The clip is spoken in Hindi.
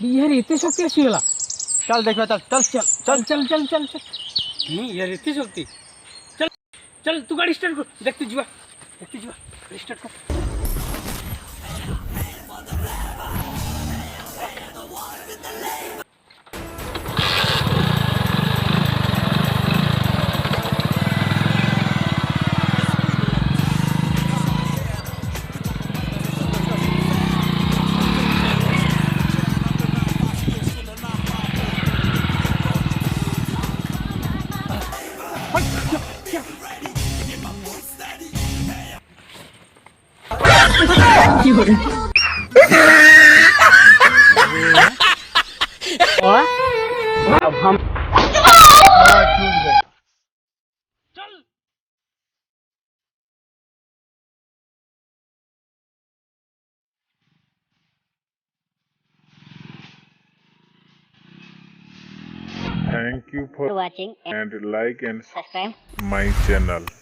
यार इतने शक्ति आसीगला चल देखा चल चल चल चल चल चल चल चल यार इतनी शक्ति चल चल तू गाड़ी स्टार्ट कर देखते जीवा गाड़ी स्टार्ट कर अब हम Thank you for watching and like and subscribe my channel.